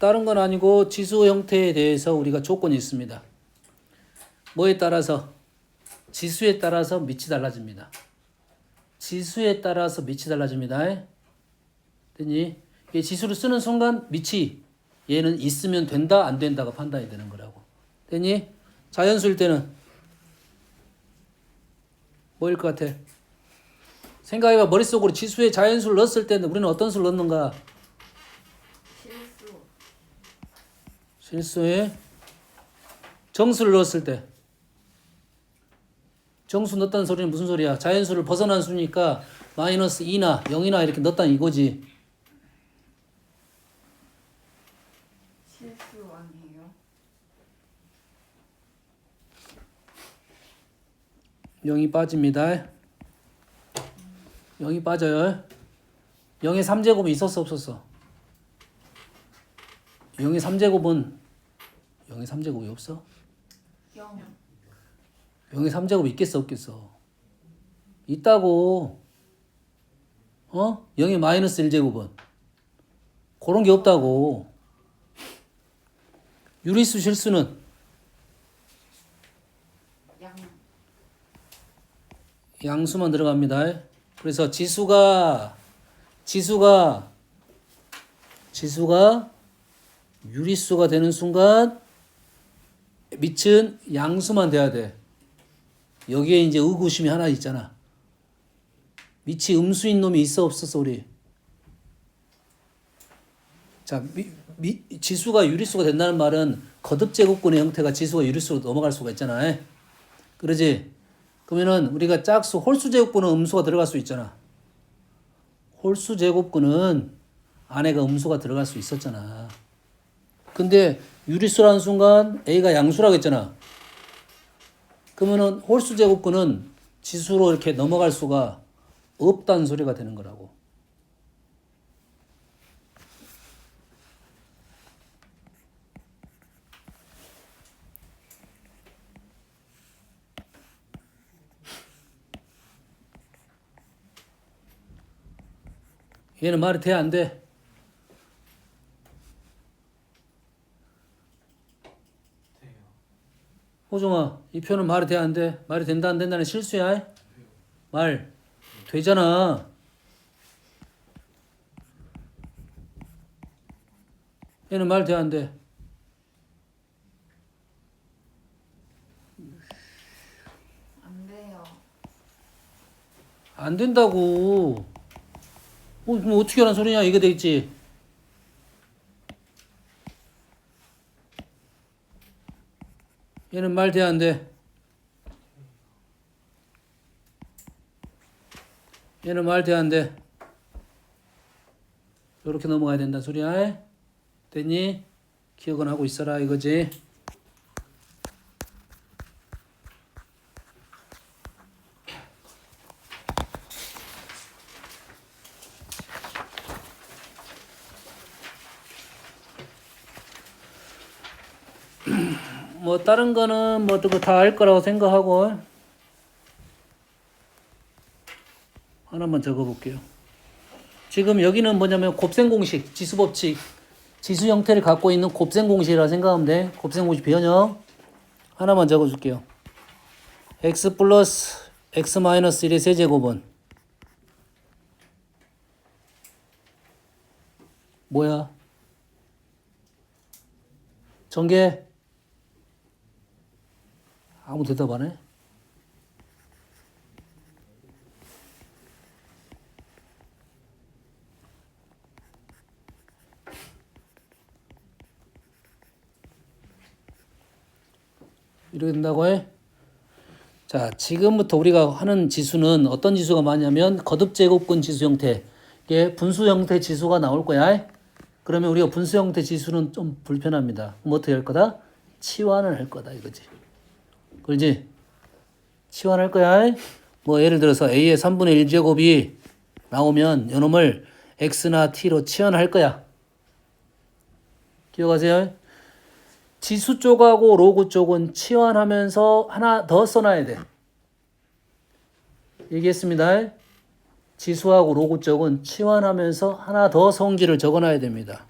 다른 건 아니고 지수 형태에 대해서 우리가 조건이 있습니다. 뭐에 따라서? 지수에 따라서 밑이 달라집니다. 지수에 따라서 밑이 달라집니다. 됐니? 이 지수를 쓰는 순간 밑이 얘는 있으면 된다 안 된다가 판단이 되는 거라고. 됐니? 자연수일 때는 뭐일 것 같아? 생각해봐. 머릿속으로 지수에 자연수를 넣었을 때는 우리는 어떤 수를 넣는가? 실수. 실수에 정수를 넣었을 때 정수 넣었다는 소리는 무슨 소리야? 자연수를 벗어난 수니까 마이너스 2나 0이나 이렇게 넣었다는 이거지. 실수 아니에요? 0이 빠집니다. 0이 빠져요. 0의 3제곱이 있었어 없었어? 0의 3제곱은 0의 3제곱이 없어? 0. 0의 3제곱이 있겠어 없겠어? 있다고. 0의 마이너스 1제곱은 그런 게 없다고. 유리수 실수는 양. 양수만 들어갑니다. 그래서 지수가 유리수가 되는 순간 밑은 양수만 돼야 돼. 여기에 이제 의구심이 하나 있잖아. 밑이 음수인 놈이 있어 없었어 우리? 자, 지수가 유리수가 된다는 말은 거듭제곱근의 형태가 지수가 유리수로 넘어갈 수가 있잖아. 그러지? 그러면은 우리가 짝수 홀수제곱근은 음수가 들어갈 수 있잖아. 홀수제곱근은 안에가 음수가 들어갈 수 있었잖아. 근데 유리수라는 순간 A가 양수라고 했잖아. 그러면은 홀수제곱근은 지수로 이렇게 넘어갈 수가 없다는 소리가 되는 거라고. 얘는 말이 돼, 안 돼? 돼요. 호종아, 이 표는 말이 돼, 안 돼? 말이 된다, 안 된다는 실수야? 말 되잖아. 얘는 말 돼, 안 돼? 안 돼요. 안 된다고. 그럼 어떻게 하는 소리냐? 이게 되겠지. 얘는 말 돼, 안 돼? 얘는 말 돼, 안 돼? 이렇게 넘어가야 된다 소리야. 됐니? 기억은 하고 있어라 이거지. 뭐 다른 거는 뭐 어떻게 다 알 거라고 생각하고 하나만 적어볼게요. 지금 여기는 뭐냐면 곱셈 공식, 지수 법칙, 지수 형태를 갖고 있는 곱셈 공식이라 생각하면 돼. 곱셈 공식 변형 하나만 적어줄게요. x 플러스 x 마이너스 1의 세제곱은 뭐야? 전개? 아무 대답 안 해? 이렇게 된다고 해? 자, 지금부터 우리가 하는 지수는 어떤 지수가 많냐면 거듭제곱근 지수 형태. 이게 분수 형태 지수가 나올 거야. 그러면 우리가 분수 형태 지수는 좀 불편합니다. 그럼 어떻게 할 거다? 치환을 할 거다 이거지. 그렇지? 치환할 거야. 뭐 예를 들어서 a의 3분의 1제곱이 나오면 이놈을 x나 t로 치환할 거야. 기억하세요? 지수 쪽하고 로그 쪽은 치환하면서 하나 더 써놔야 돼. 얘기했습니다. 지수하고 로그 쪽은 치환하면서 하나 더 성질을 적어놔야 됩니다.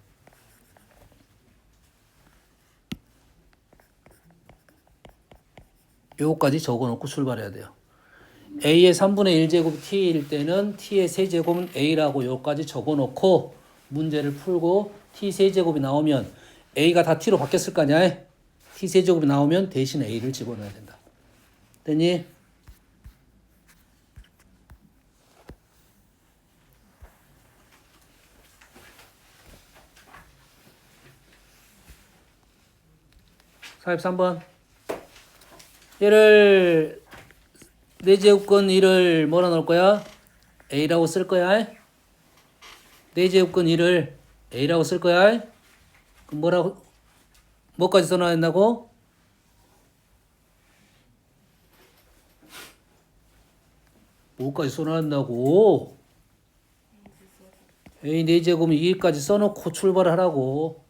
요거까지 적어놓고 출발해야 돼요. a의 3분의 1제곱 t일 때는 t의 세제곱은 a라고 요까지 적어놓고 문제를 풀고 t 세제곱이 나오면 a가 다 t로 바뀌었을 거 아니야? t 세제곱이 나오면 대신 a를 집어넣어야 된다. 됐니? 사입 3번. 얘를 4제곱근 1을 뭐라 넣을 거야? a라고 쓸 거야. 4제곱근 1을 a라고 쓸 거야. 그럼 뭐라고 뭐까지 써놔야 된다고? 뭐까지 써놔야 된다고? a 4제곱은 2까지 써놓고 출발을 하라고.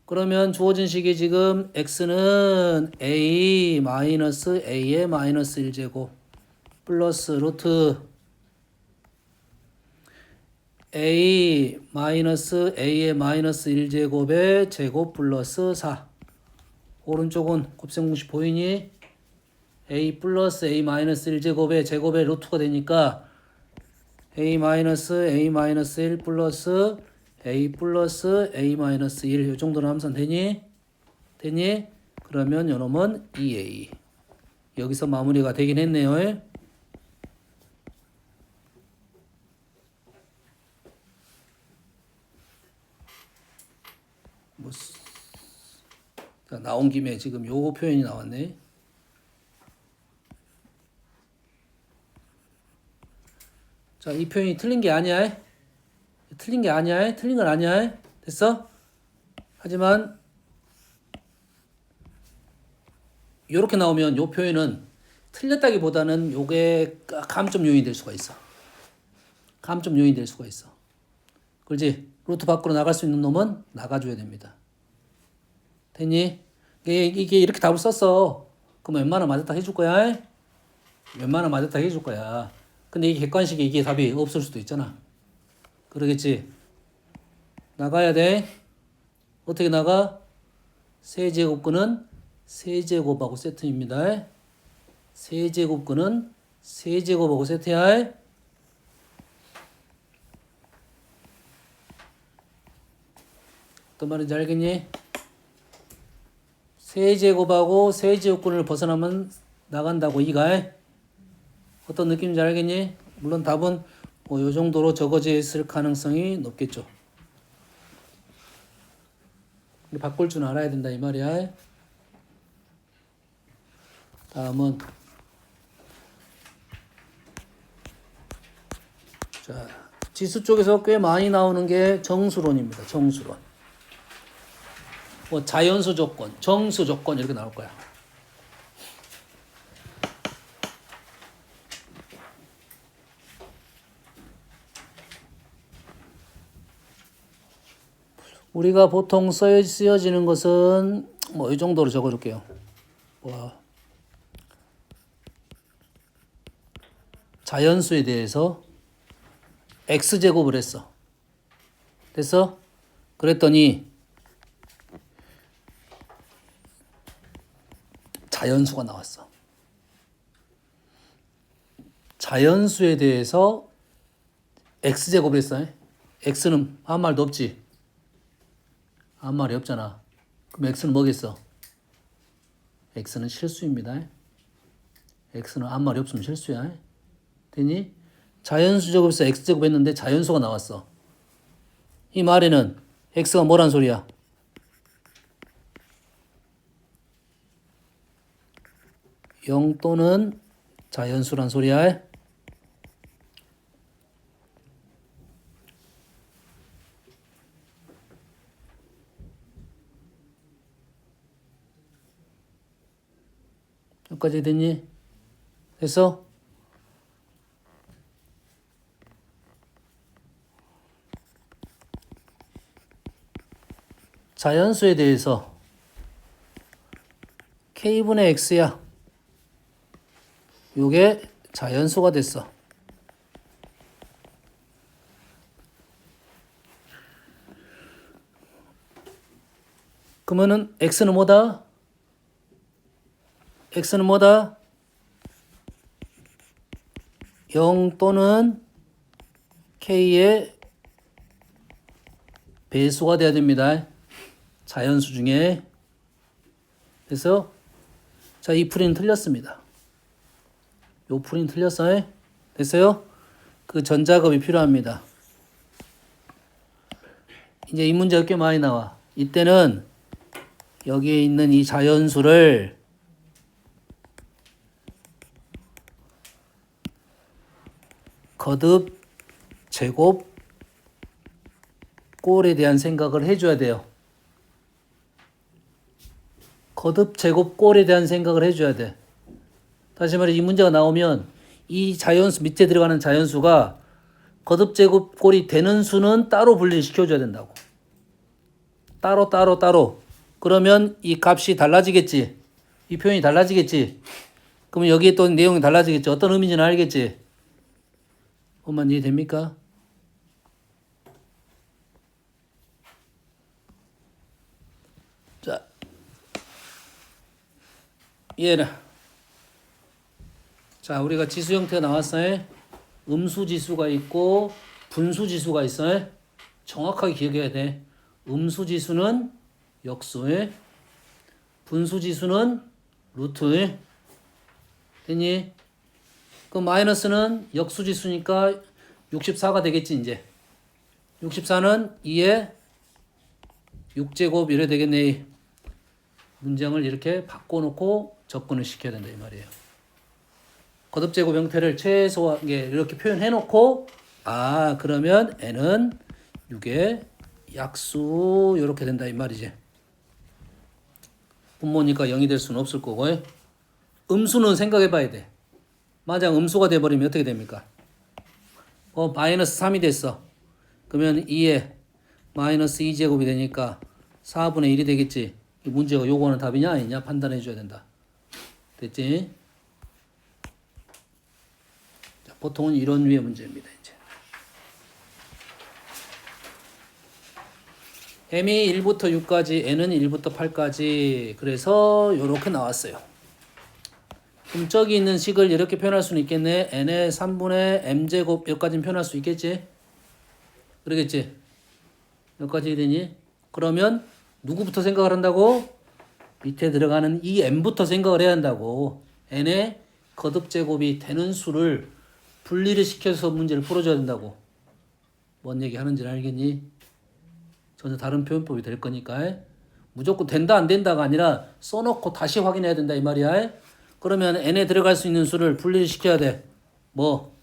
그러면 주어진 식이 지금 x는 a 마이너스 a의 마이너스 1제곱 플러스 루트 a 마이너스 a의 마이너스 1제곱의 제곱 플러스 4. 오른쪽은 곱셈공식 보이니? a 플러스 a 마이너스 1제곱의 제곱의 루트가 되니까 a 마이너스 a 마이너스 1 플러스 a 플러스 a 마이너스 1 이 정도는 함선 되니? 되니? 그러면 요놈은 2a. 여기서 마무리가 되긴 했네요. 자, 나온 김에 지금 요거 표현이 나왔네. 자, 이 표현이 틀린 게 아니야. 틀린 게 아니야. 틀린 건 아니야. 됐어? 하지만 요렇게 나오면 요 표현은 틀렸다기보다는 요게 감점 요인이 될 수가 있어. 감점 요인이 될 수가 있어. 그렇지? 루트 밖으로 나갈 수 있는 놈은 나가줘야 됩니다. 됐니? 이게 이렇게 답을 썼어. 그럼 웬만하면 맞았다 해줄 거야? 웬만하면 맞았다 해줄 거야. 근데 이게 객관식에 이게 답이 없을 수도 있잖아. 그러겠지? 나가야 돼. 어떻게 나가? 세제곱근은 세제곱하고 세트입니다. 세제곱근은 세제곱하고 세트야. 어떤 말인지 알겠니? 세제곱하고 세제곱근을 벗어나면 나간다고 이가. 어떤 느낌인지 알겠니? 물론 답은 뭐 요 정도로 적어져 있을 가능성이 높겠죠. 바꿀 줄 알아야 된다 이 말이야. 다음은 자, 지수 쪽에서 꽤 많이 나오는 게 정수론입니다. 정수론. 뭐 자연수 조건, 정수 조건 이렇게 나올 거야. 우리가 보통 쓰여지는 것은 뭐 이 정도로 적어줄게요. 뭐 자연수에 대해서 x제곱을 했어. 됐어? 그랬더니 자연수가 나왔어. 자연수에 대해서 x제곱을 했어. x는 아무 말도 없지. 아무 말이 없잖아. 그럼 x는 뭐겠어? x는 실수입니다. x는 아무 말이 없으면 실수야. 되니? 자연수 제곱에서 x제곱 했는데 자연수가 나왔어. 이 말에는 x가 뭐란 소리야? 0 또는 자연수란 소리야. 여기까지 됐니? 됐어? 자연수에 대해서 k분의 x야. 요게 자연수가 됐어. 그러면은 x는 뭐다? x는 뭐다? 0 또는 k의 배수가 돼야 됩니다. 자연수 중에. 그래서 자, 이 풀이는 틀렸습니다. 요 풀이는 틀렸어요. 됐어요? 그 전작업이 필요합니다. 이제 이 문제가 꽤 많이 나와. 이때는 여기에 있는 이 자연수를 거듭 제곱 꼴에 대한 생각을 해줘야 돼요. 거듭 제곱 꼴에 대한 생각을 해줘야 돼. 다시 말해 이 문제가 나오면 이 자연수 밑에 들어가는 자연수가 거듭 제곱 꼴이 되는 수는 따로 분리시켜줘야 된다고. 따로. 그러면 이 값이 달라지겠지. 이 표현이 달라지겠지. 그러면 여기에 또 내용이 달라지겠지. 어떤 의미인지는 알겠지. 엄마 이해됩니까? 자, 이해라. 자, 우리가 지수 형태가 나왔어요. 음수 지수가 있고 분수 지수가 있어요. 정확하게 기억해야 돼. 음수 지수는 역수에, 분수 지수는 루트에. 됐니? 그 마이너스는 역수 지수니까 64가 되겠지 이제. 64는 2에 6제곱 이래 되겠네. 문장을 이렇게 바꿔놓고 접근을 시켜야 된다 이 말이에요. 거듭제곱 형태를 최소하게 이렇게 표현해놓고 그러면 n은 6의 약수 이렇게 된다 이 말이지. 분모니까 0이 될 수는 없을 거고. 음수는 생각해 봐야 돼. 만약 음수가 돼버리면 어떻게 됩니까? 마이너스 3이 됐어. 그러면 2에 마이너스 2제곱이 되니까 4분의 1이 되겠지. 이 문제가 요구하는 답이냐 아니냐 판단해 줘야 된다. 됐지? 자, 보통은 이런 류의 문제입니다. 이제 m이 1부터 6까지, n은 1부터 8까지. 그래서 이렇게 나왔어요. 그럼 저기 있는 식을 이렇게 표현할 수는 있겠네. n의 3분의 m제곱 여기까지는 표현할 수 있겠지? 그러겠지? 여기까지 되니? 그러면 누구부터 생각을 한다고? 밑에 들어가는 이 m부터 생각을 해야 한다고. n의 거듭제곱이 되는 수를 분리를 시켜서 문제를 풀어줘야 된다고. 뭔 얘기 하는지는 알겠니? 전혀 다른 표현법이 될 거니까. 무조건 된다 안 된다가 아니라 써놓고 다시 확인해야 된다 이 말이야. 그러면 n에 들어갈 수 있는 수를 분리를 시켜야 돼. 뭐?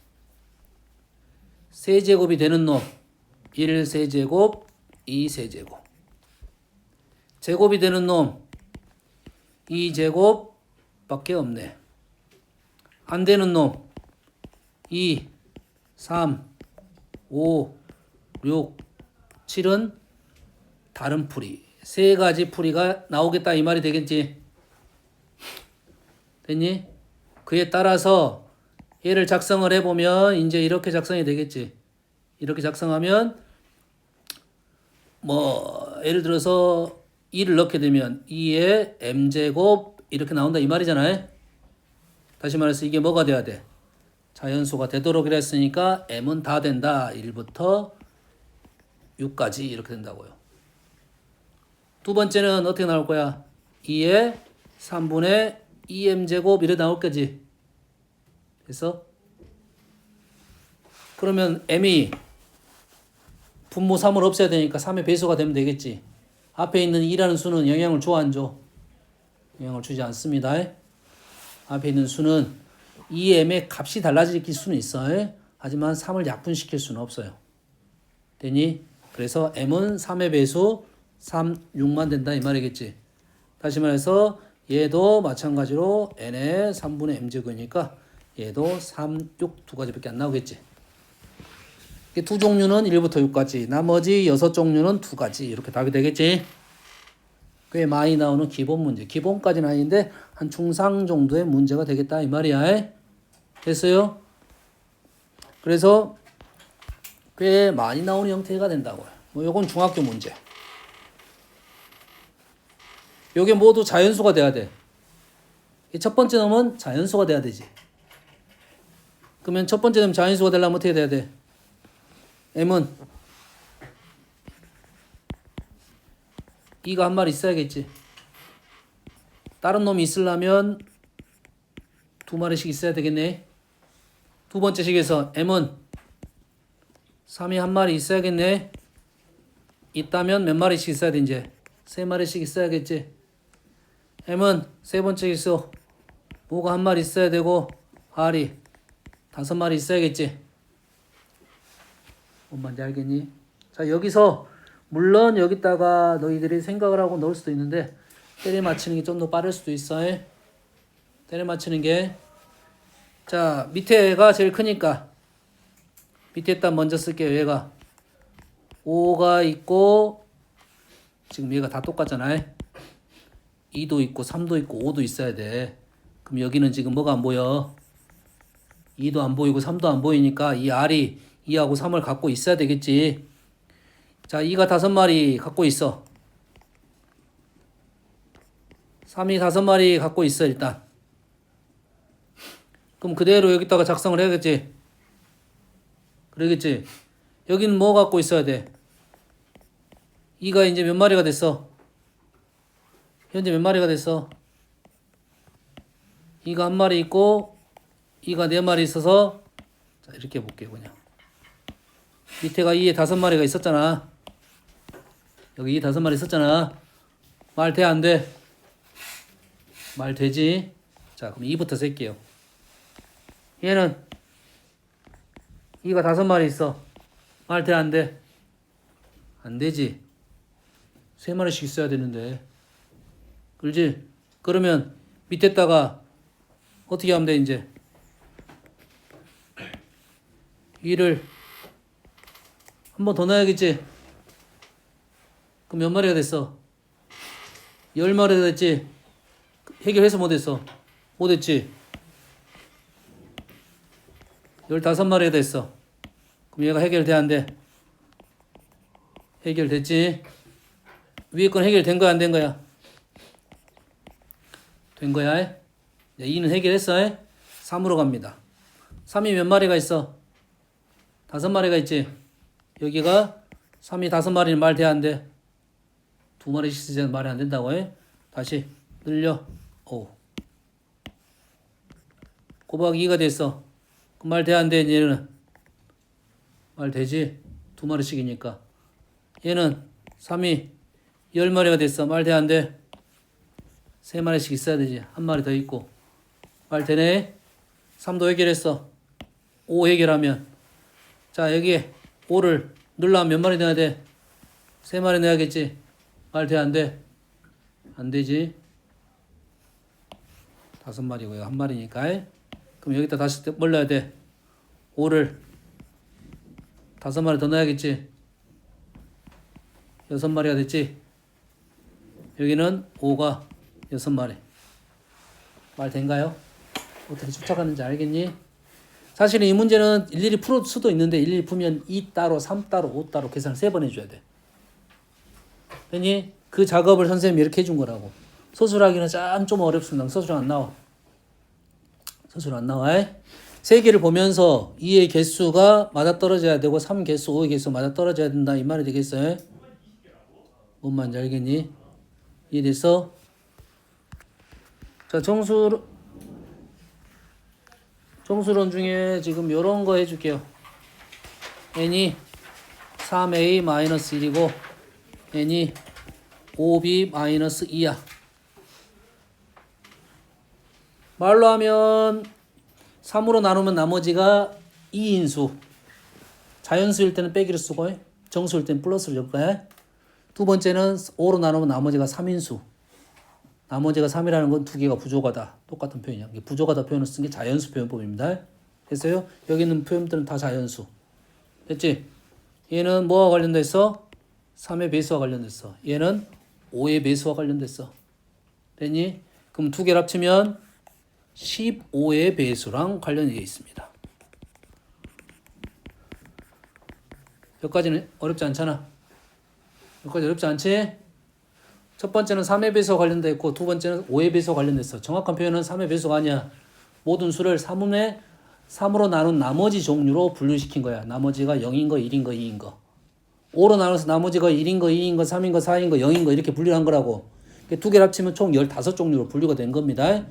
세제곱이 되는 놈 1세제곱 2세제곱. 제곱이 되는 놈 2제곱 밖에 없네. 안 되는 놈 2, 3, 5, 6, 7은 다른 풀이. 세 가지 풀이가 나오겠다 이 말이 되겠지. 됐니? 그에 따라서 얘를 작성을 해보면 이제 이렇게 작성이 되겠지. 이렇게 작성하면 뭐 예를 들어서 2를 넣게 되면 2의 m제곱 이렇게 나온다 이 말이잖아요. 다시 말해서 이게 뭐가 돼야 돼? 자연수가 되도록 이랬으니까 m은 다 된다. 1부터 6까지 이렇게 된다고요. 두 번째는 어떻게 나올 거야? 2의 3분의 2m제곱 이래 나올 거지. 그래서 그러면 m이 분모 3을 없애야 되니까 3의 배수가 되면 되겠지. 앞에 있는 2라는 수는 영향을 줘 안 줘? 영향을 주지 않습니다. 앞에 있는 수는 2m의 값이 달라질 수는 있어요. 하지만 3을 약분시킬 수는 없어요. 되니? 그래서 m은 3의 배수 3, 6만 된다 이 말이겠지. 다시 말해서 얘도 마찬가지로 n의 3분의 m제곱이니까 얘도 3, 6 두 가지밖에 안 나오겠지. 두 종류는 1부터 6까지, 나머지 6종류는 두 가지 이렇게 답이 되겠지. 꽤 많이 나오는 기본 문제. 기본까지는 아닌데 한 중상 정도의 문제가 되겠다 이 말이야. 됐어요? 그래서 꽤 많이 나오는 형태가 된다고요. 뭐 요건 중학교 문제. 요게 모두 자연수가 돼야 돼. 이 첫 번째 놈은 자연수가 돼야 되지. 그러면 첫 번째 놈 자연수가 되려면 어떻게 돼야 돼? m은 2가 한 마리 있어야겠지. 다른 놈이 있으려면 두 마리씩 있어야 되겠네. 두 번째 식에서 m은 3이 한 마리 있어야겠네. 있다면 몇 마리씩 있어야 돼 이제? 세 마리씩 있어야겠지. m은 세 번째 식에서 5가 한 마리 있어야 되고 r이 5마리 있어야겠지. 뭔 말인지 알겠니? 자, 여기서 물론 여기다가 너희들이 생각을 하고 넣을 수도 있는데 때려 맞히는 게 좀 더 빠를 수도 있어. 때려 맞히는 게. 자, 밑에가 제일 크니까 밑에다 먼저 쓸게요. 얘가 5가 있고 지금 얘가 다 똑같잖아. 2도 있고 3도 있고 5도 있어야 돼. 그럼 여기는 지금 뭐가 안 보여? 2도 안 보이고 3도 안 보이니까 이 R이 2하고 3을 갖고 있어야 되겠지. 자, 2가 5마리 갖고 있어. 3이 5마리 갖고 있어 일단. 그럼 그대로 여기다가 작성을 해야겠지. 그러겠지. 여기는 뭐 갖고 있어야 돼? 2가 이제 몇 마리가 됐어? 현재 몇 마리가 됐어? 2가 한 마리 있고 2가 4마리 있어서 자, 이렇게 볼게요. 그냥 밑에가 2에 5마리가 있었잖아. 여기 2 5마리 있었잖아. 말 돼 안 돼? 말 되지? 자, 그럼 2부터 셀게요. 얘는 2가 5마리 있어. 말 돼 안 돼? 안 되지. 3마리씩 있어야 되는데. 그렇지? 그러면 밑에다가 어떻게 하면 돼 이제? 2를 한 번 더 넣어야겠지? 그럼 몇 마리가 됐어? 10마리가 됐지? 해결해서 뭐 됐어? 뭐 됐지? 15마리가 됐어. 그럼 얘가 해결돼 안 돼? 해결됐지? 위에 건 해결된 거야 안 된 거야? 된 거야. 2는 해결했어. 3으로 갑니다. 3이 몇 마리가 있어? 5마리가 있지? 여기가 3이 5마리는 말 돼 안 돼? 2마리씩 쓰자는 말이 안 된다고 해? 다시 늘려. 5 곱하기 2가 됐어. 그 말 돼 안 돼? 얘는 말 되지? 2마리씩이니까. 얘는 3이 10마리가 됐어. 말 돼 안 돼? 3마리씩 있어야 되지. 한 마리 더 있고. 말 되네? 3도 해결했어. 5 해결하면 자, 여기에 5를 넣으려면 몇 마리 넣어야 돼? 3마리 넣어야겠지. 말 돼 안 돼? 안 되지. 5마리고요. 한 마리니까. 그럼 여기다 다시 뭘 넣어야 돼? 5를 5마리 더 넣어야겠지. 6마리가 됐지. 여기는 5가 6마리. 말 된가요? 어떻게 추측하는지 알겠니? 사실은 이 문제는 일일이 풀을 수도 있는데 일일이 풀면 2 따로 3 따로 5 따로 계산을 3번 해줘야 돼. 됐니? 그 작업을 선생님이 이렇게 해준 거라고. 소술하기는 좀 어렵습니다. 소술 안 나와. 소술 안 나와. 세 개를 보면서 2의 개수가 맞아떨어져야 되고 3 개수, 5의 개수 맞아떨어져야 된다. 이 말이 되겠어요? 뭔 말인지 알겠니? 이해됐어? 자, 정수론 중에 지금 요런 거 해줄게요. n이 3a-1이고 n이 5b-2야. 말로 하면 3으로 나누면 나머지가 2인수. 자연수일 때는 빼기를 쓰고 정수일 때는 플러스를 줄 거야. 두 번째는 5로 나누면 나머지가 3인수. 나머지가 3이라는 건 두 개가 부조가다. 똑같은 표현이야. 부조가다 표현을 쓴 게 자연수 표현법입니다. 됐어요? 여기 있는 표현들은 다 자연수. 됐지? 얘는 뭐와 관련됐어? 3의 배수와 관련됐어. 얘는 5의 배수와 관련됐어. 됐니? 그럼 두 개를 합치면 15의 배수랑 관련이 되어 있습니다. 여기까지는 어렵지 않잖아. 여기까지 어렵지 않지? 첫 번째는 3의 배수와 관련돼 있고 두 번째는 5의 배수와 관련됐어. 정확한 표현은 3의 배수가 아니야. 모든 수를 3으로 나눈 나머지 종류로 분류시킨 거야. 나머지가 0인 거, 1인 거, 2인 거. 5로 나눠서 나머지가 1인 거, 2인 거, 3인 거, 4인 거, 0인 거 이렇게 분류한 거라고. 두 개를 합치면 총 15종류로 분류가 된 겁니다.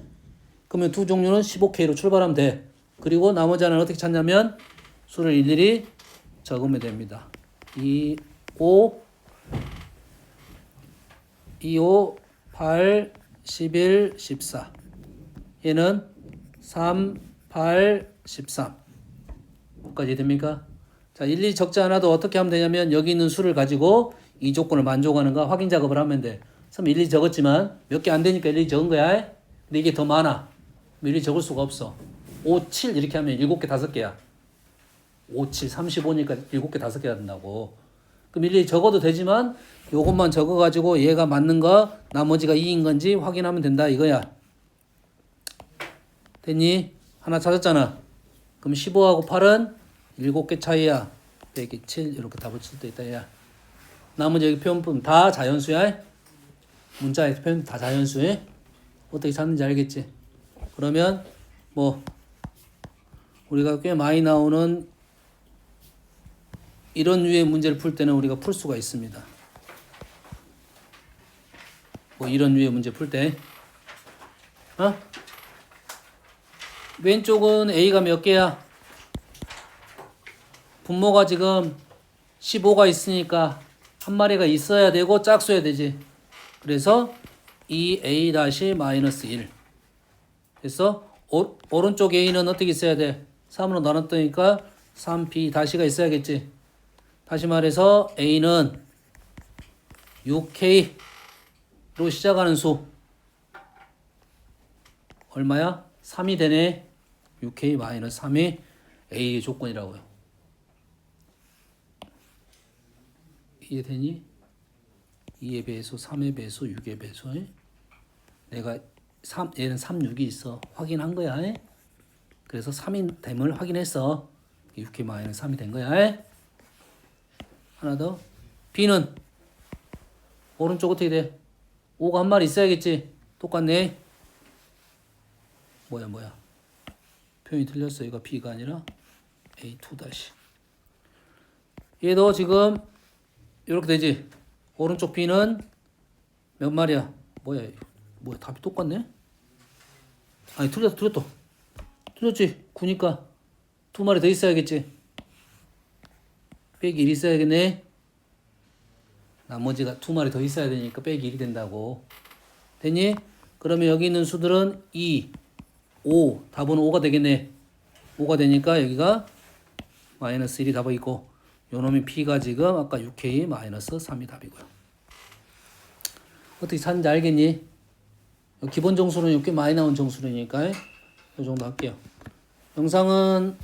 그러면 두 종류는 15K로 출발하면 돼. 그리고 나머지 하나는 어떻게 찾냐면 수를 일일이 적으면 됩니다. 2, 5, 8, 11, 14. 얘는 3, 8, 13. 까지 됩니까? 자, 일일이 적지 않아도 어떻게 하면 되냐면 여기 있는 수를 가지고 이 조건을 만족하는가 확인 작업을 하면 돼. 그럼 일일이 적었지만 몇 개 안 되니까 일일이 적은 거야. 근데 이게 더 많아. 일일이 적을 수가 없어. 5, 7 이렇게 하면 7개 5개야. 5, 7, 35니까 7개 5개가 된다고. 그럼 일일이 적어도 되지만 요것만 적어가지고 얘가 맞는 거 나머지가 2인 건지 확인하면 된다 이거야. 됐니? 하나 찾았잖아. 그럼 15하고 8은 7개 차이야. 빼기 7 이렇게 다 붙일 수 있다 야. 나머지 여기 표현품 다 자연수야. 문자에서 표현 다 자연수에. 어떻게 찾는지 알겠지? 그러면 뭐 우리가 꽤 많이 나오는 이런 류의 문제를 풀 때는 우리가 풀 수가 있습니다. 뭐 이런 류의 문제 풀 때 왼쪽은 A가 몇 개야? 분모가 지금 15가 있으니까 한 마리가 있어야 되고 짝수야 되지. 그래서 2A--1 됐어? 오른쪽 A는 어떻게 있어야 돼? 3으로 나눴으니까 3B-가 있어야겠지. 다시 말해서 A는 6K로 시작하는 수 얼마야? 3이 되네. 6K-3이 A의 조건이라고요. 이해되니? 2의 배수, 3의 배수, 6의 배수. 내가 얘는 3, 6이 있어. 확인한 거야. 그래서 3인 됨을 확인했어. 6K-3이 된 거야. 하나 더. B는 오른쪽 어떻게 돼? 5가 한 마리 있어야겠지. 똑같네. 뭐야. 표현이 틀렸어. 이거 B가 아니라 A2-. 얘도 지금 이렇게 되지. 오른쪽 B는 몇 마리야? 뭐야 답이 똑같네? 아니 틀렸지. 9니까 2마리 더 있어야겠지. 빼기 1 있어야겠네. 나머지가 2마리 더 있어야 되니까 빼기 1이 된다고. 됐니? 그러면 여기 있는 수들은 2, 5, 답은 5가 되겠네. 5가 되니까 여기가 마이너스 1이 답이 있고 요놈이 P가 지금 아까 6K-3이 답이고요. 어떻게 찾는지 알겠니? 기본 정수는 꽤 많이 나온 정수니까 이 정도 할게요. 영상은